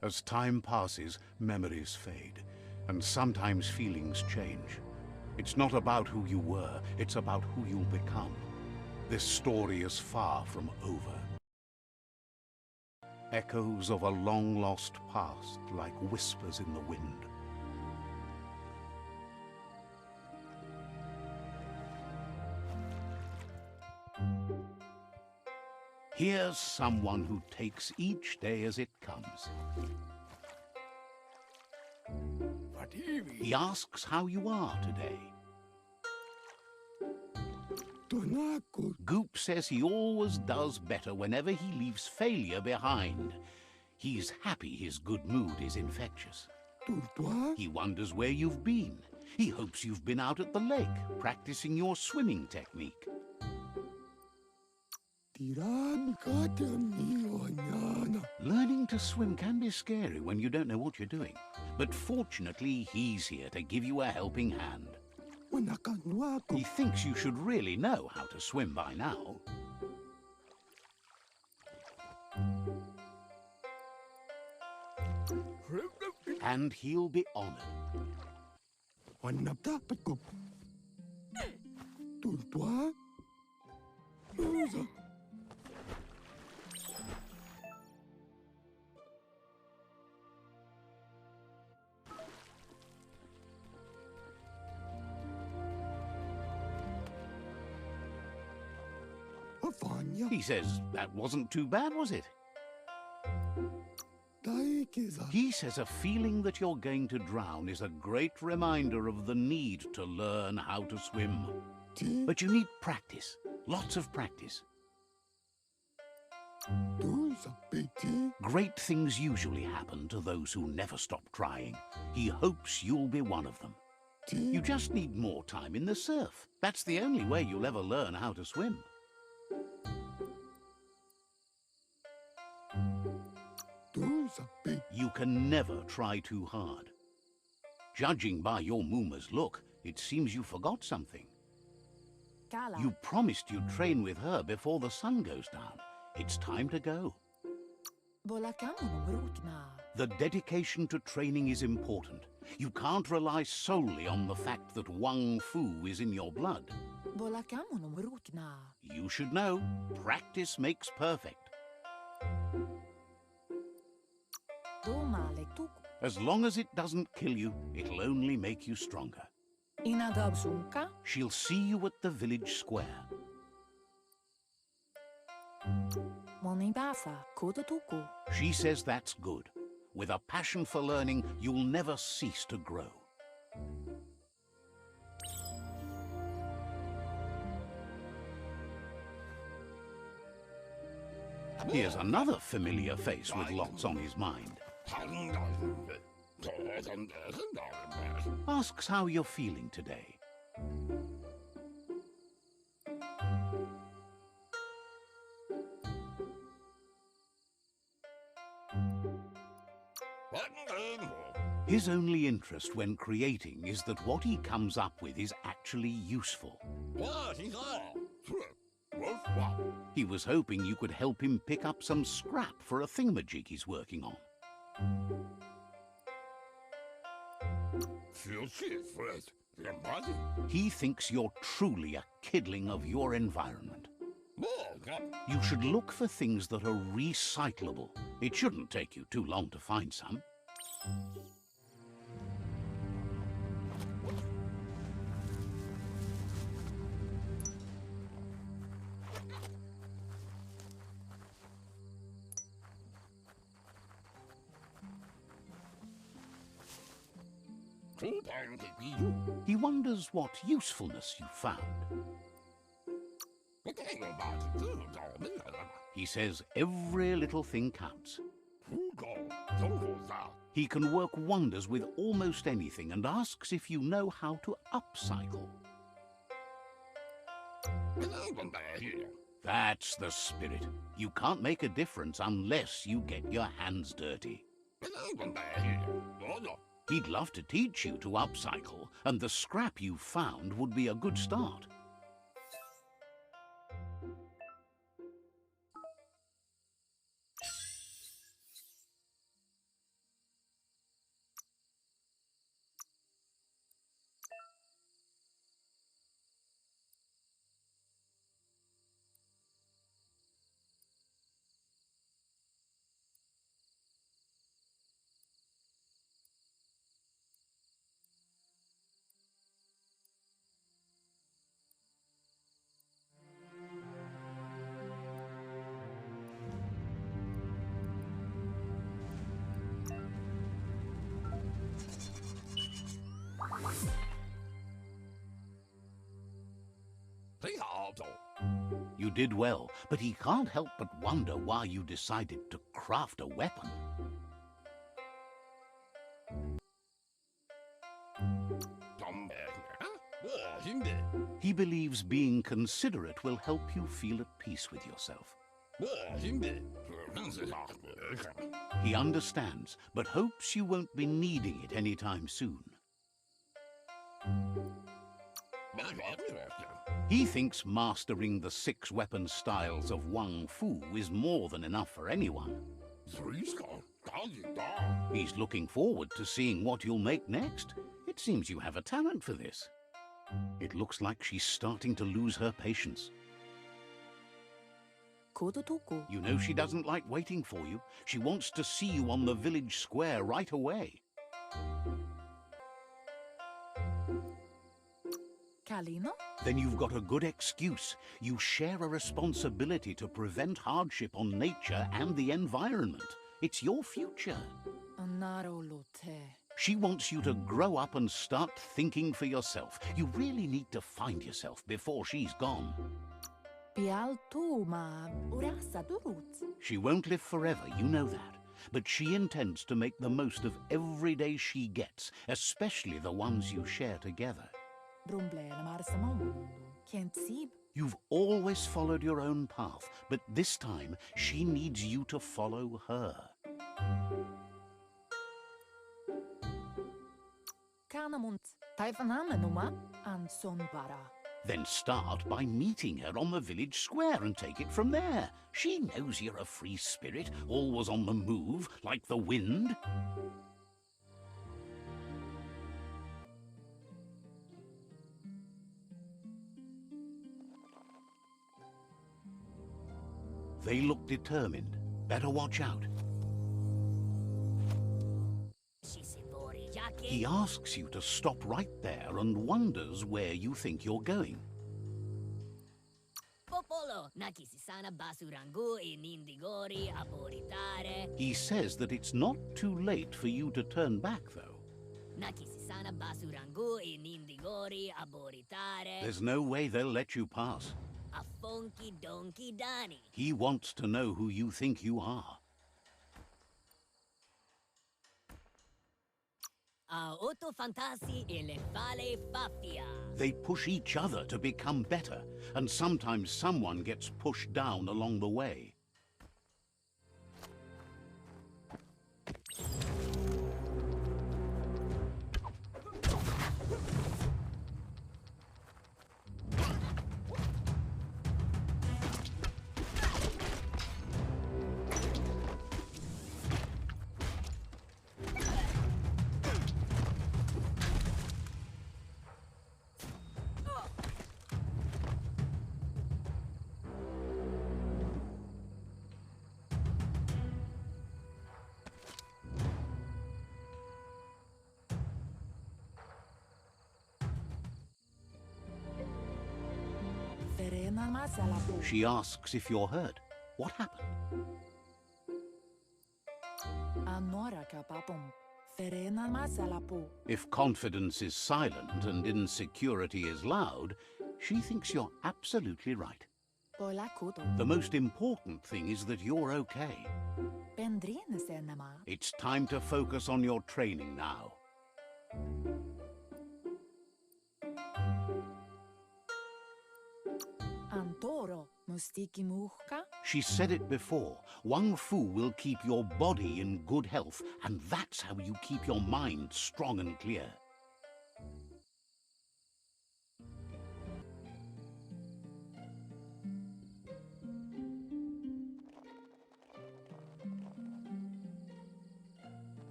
As time passes, memories fade, and sometimes feelings change. It's not about who you were, it's about who you'll become. This story is far from over. Echoes of a long-lost past, like whispers in the wind. Here's someone who takes each day as it comes. He asks how you are today. Goop says he always does better whenever he leaves failure behind. He's happy his good mood is infectious. He wonders where you've been. He hopes you've been out at the lake, practicing your swimming technique. Learning to swim can be scary when you don't know what you're doing. But fortunately, he's here to give you a helping hand. He thinks you should really know how to swim by now. And he'll be honored. He says, that wasn't too bad, was it? He says a feeling that you're going to drown is a great reminder of the need to learn how to swim. But you need practice, lots of practice. Great things usually happen to those who never stop trying. He hopes you'll be one of them. You just need more time in the surf. That's the only way you'll ever learn how to swim. You can never try too hard. Judging by your Mooma's look, it seems you forgot something. You promised you'd train with her before the sun goes down. It's time to go. The dedication to training is important. You can't rely solely on the fact that Wang Fu is in your blood. You should know, practice makes perfect. As long as it doesn't kill you, it'll only make you stronger. She'll see you at the village square. She says that's good. With a passion for learning, you'll never cease to grow. Here's another familiar face with lots on his mind. Asks how you're feeling today. His only interest when creating is that what he comes up with is actually useful. He was hoping you could help him pick up some scrap for a thingamajig he's working on. He thinks you're truly a kidling of your environment. You should look for things that are recyclable. It shouldn't take you too long to find some. He wonders what usefulness you found. He says every little thing counts. He can work wonders with almost anything and asks if you know how to upcycle. That's the spirit. You can't make a difference unless you get your hands dirty. He'd love to teach you to upcycle, and the scrap you found would be a good start. You did well, but he can't help but wonder why you decided to craft a weapon. He believes being considerate will help you feel at peace with yourself. He understands, but hopes you won't be needing it anytime soon. He thinks mastering the 6 weapon styles of Wang Fu is more than enough for anyone. He's looking forward to seeing what you'll make next. It seems you have a talent for this. It looks like she's starting to lose her patience. You know she doesn't like waiting for you. She wants to see you on the village square right away. Kalino? Then you've got a good excuse. You share a responsibility to prevent hardship on nature and the environment. It's your future. She wants you to grow up and start thinking for yourself. You really need to find yourself before she's gone. She won't live forever, you know that. But she intends to make the most of every day she gets, especially the ones you share together. You've always followed your own path, but this time she needs you to follow her. Then start by meeting her on the village square and take it from there. She knows you're a free spirit, always on the move, like the wind. They look determined. Better watch out. He asks you to stop right there and wonders where you think you're going. He says that it's not too late for you to turn back, though. There's no way they'll let you pass. He wants to know who you think you are. They push each other to become better, and sometimes someone gets pushed down along the way. She asks if you're hurt. What happened? If confidence is silent and insecurity is loud, she thinks you're absolutely right. The most important thing is that you're okay. It's time to focus on your training now. She said it before. Wang Fu will keep your body in good health, and that's how you keep your mind strong and clear.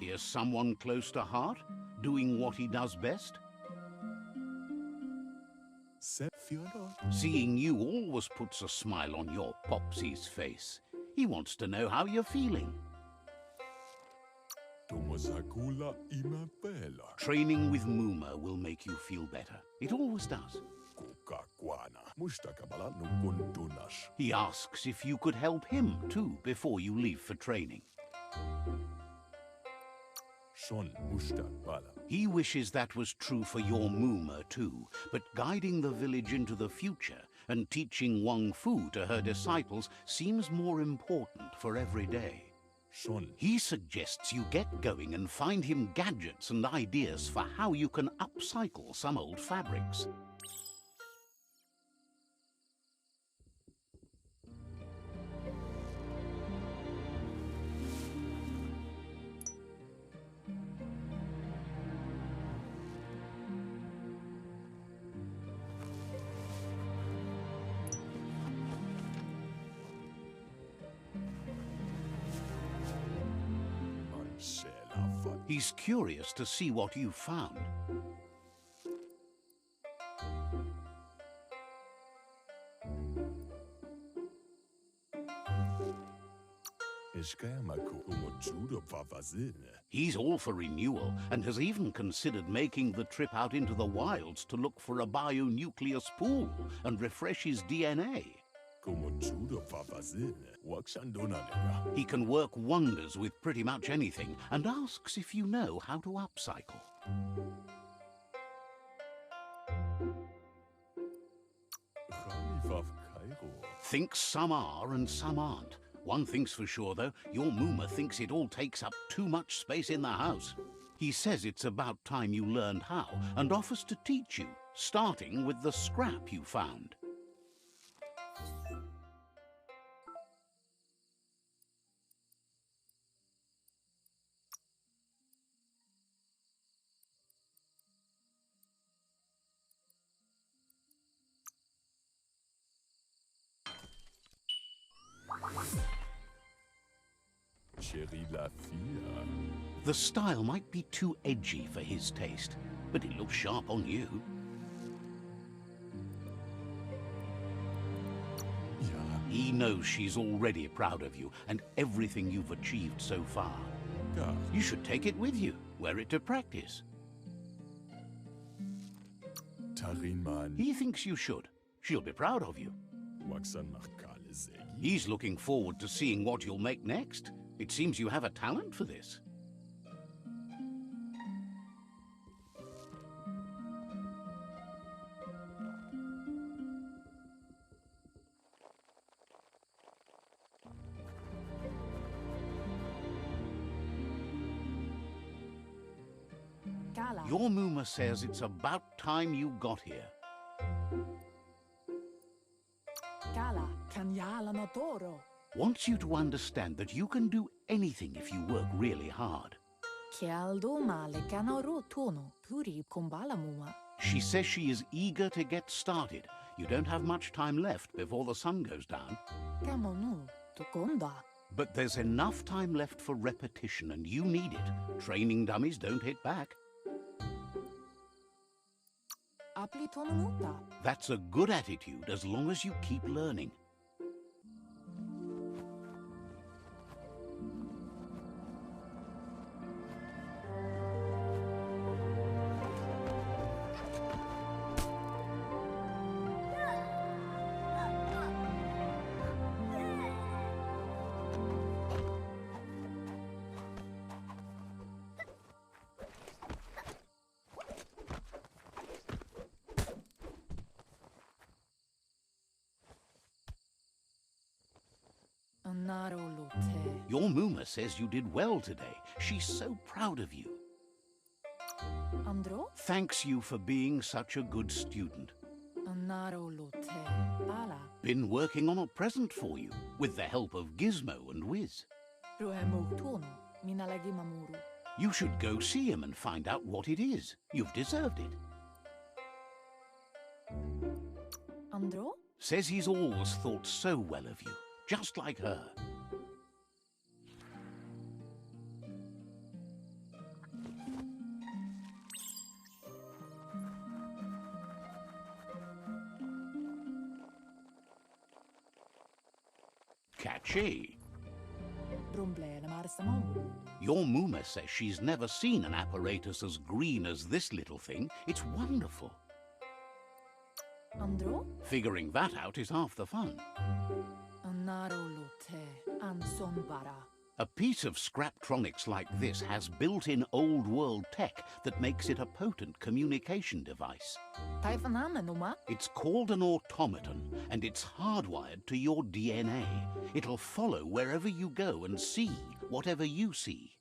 Here's someone close to heart, doing what he does best. Seeing you always puts a smile on your Popsi's face. He wants to know how you're feeling. Training with Mooma will make you feel better. It always does. He asks if you could help him too before you leave for training. He wishes that was true for your Mooma too, but guiding the village into the future and teaching Wang Fu to her disciples seems more important for every day. He suggests you get going and find him gadgets and ideas for how you can upcycle some old fabrics. He's curious to see what you've found. He's all for renewal and has even considered making the trip out into the wilds to look for a bionucleus pool and refresh his DNA. He can work wonders with pretty much anything and asks if you know how to upcycle. Thinks some are and some aren't. One thing's for sure, though, your Mooma thinks it all takes up too much space in the house. He says it's about time you learned how and offers to teach you, starting with the scrap you found. The style might be too edgy for his taste, but it looks sharp on you. He knows she's already proud of you and everything you've achieved so far. You should take it with you, wear it to practice. He thinks you should. She'll be proud of you. He's looking forward to seeing what you'll make next. It seems you have a talent for this. Your Mooma says it's about time you got here. Wants you to understand that you can do anything if you work really hard. She says she is eager to get started. You don't have much time left before the sun goes down. But there's enough time left for repetition, and you need it. Training dummies don't hit back. That's a good attitude as long as you keep learning. Your Mooma says you did well today. She's so proud of you. Thanks you for being such a good student. Been working on a present for you, with the help of Gizmo and Wiz. You should go see him and find out what it is. You've deserved it. Says he's always thought so well of you, just like her. Catchy. Your Mooma says she's never seen an apparatus as green as this little thing. It's wonderful. Figuring that out is half the fun. A piece of scraptronics like this has built-in old-world tech that makes it a potent communication device. It's called an automaton, and it's hardwired to your DNA. It'll follow wherever you go and see whatever you see.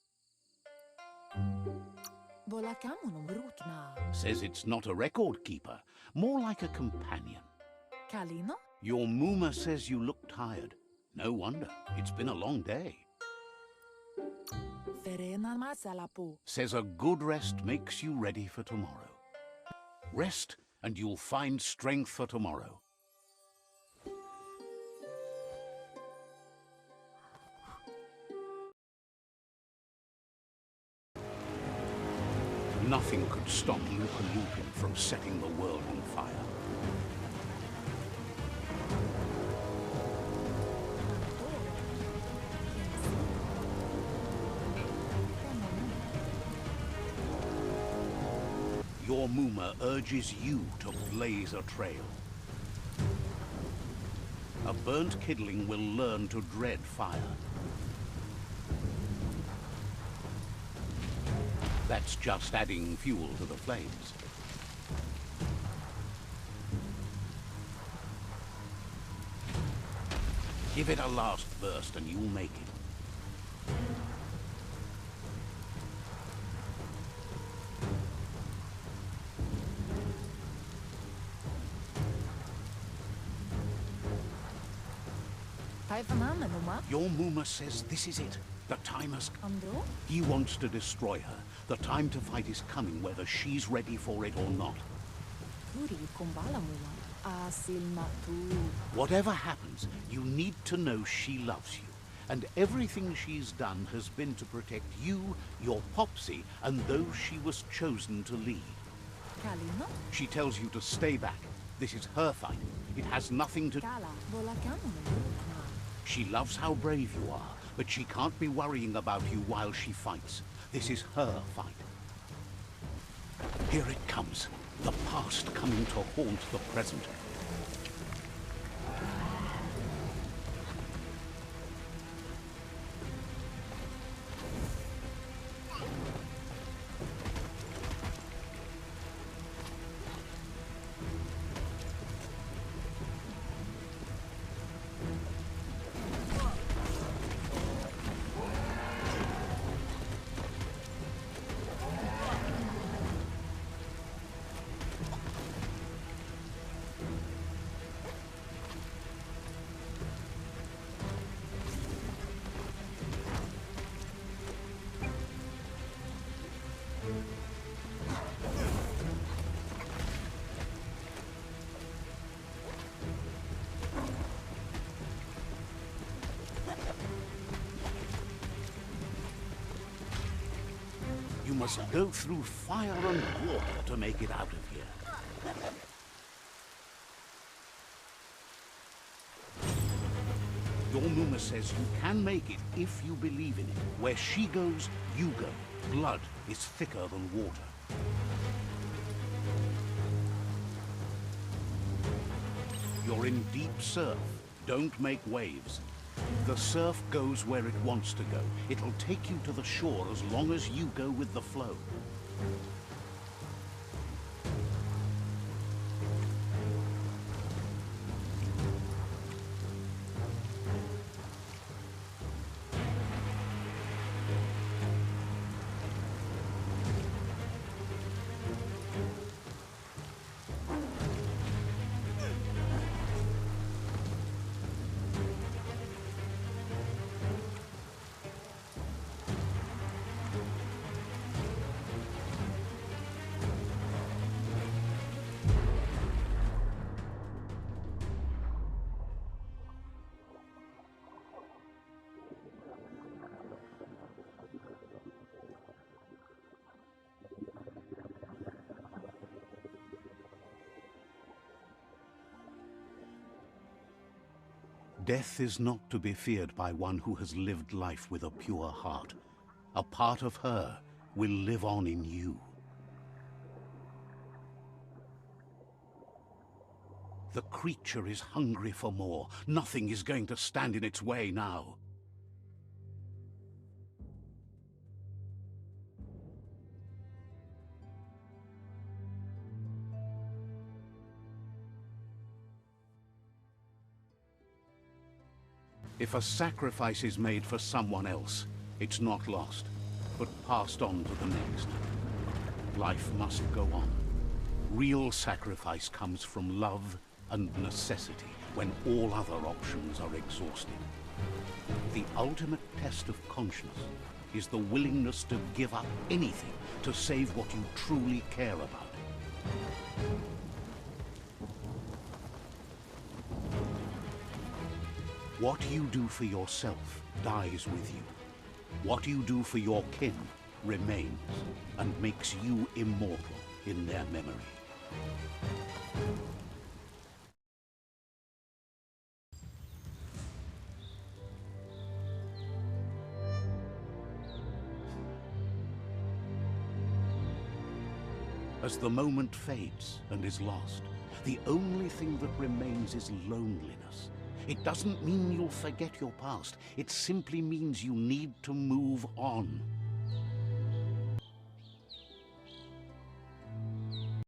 Says it's not a record keeper, more like a companion. Your Mooma says you look tired. No wonder, it's been a long day. Says a good rest makes you ready for tomorrow. Rest and you'll find strength for tomorrow. Nothing could stop Lupin from setting the world on fire. Your Mooma urges you to blaze a trail. A burnt kidling will learn to dread fire. That's just adding fuel to the flames. Give it a last burst and you'll make it. Your Mooma says this is it. The time has come. He wants to destroy her. The time to fight is coming, whether she's ready for it or not. Whatever happens, you need to know she loves you. And everything she's done has been to protect you, your Popsi, and those she was chosen to lead. She tells you to stay back. This is her fight. It has nothing to... She loves how brave you are, but she can't be worrying about you while she fights. This is her fight. Here it comes. The past coming to haunt the present. You must go through fire and water to make it out of here. Your Mooma says you can make it if you believe in it. Where she goes, you go. Blood is thicker than water. You're in deep surf. Don't make waves. The surf goes where it wants to go. It'll take you to the shore as long as you go with the flow. Death is not to be feared by one who has lived life with a pure heart. A part of her will live on in you. The creature is hungry for more. Nothing is going to stand in its way now. If a sacrifice is made for someone else, it's not lost, but passed on to the next. Life must go on. Real sacrifice comes from love and necessity when all other options are exhausted. The ultimate test of conscience is the willingness to give up anything to save what you truly care about. What you do for yourself dies with you. What you do for your kin remains and makes you immortal in their memory. As the moment fades and is lost, the only thing that remains is loneliness. It doesn't mean you'll forget your past. It simply means you need to move on.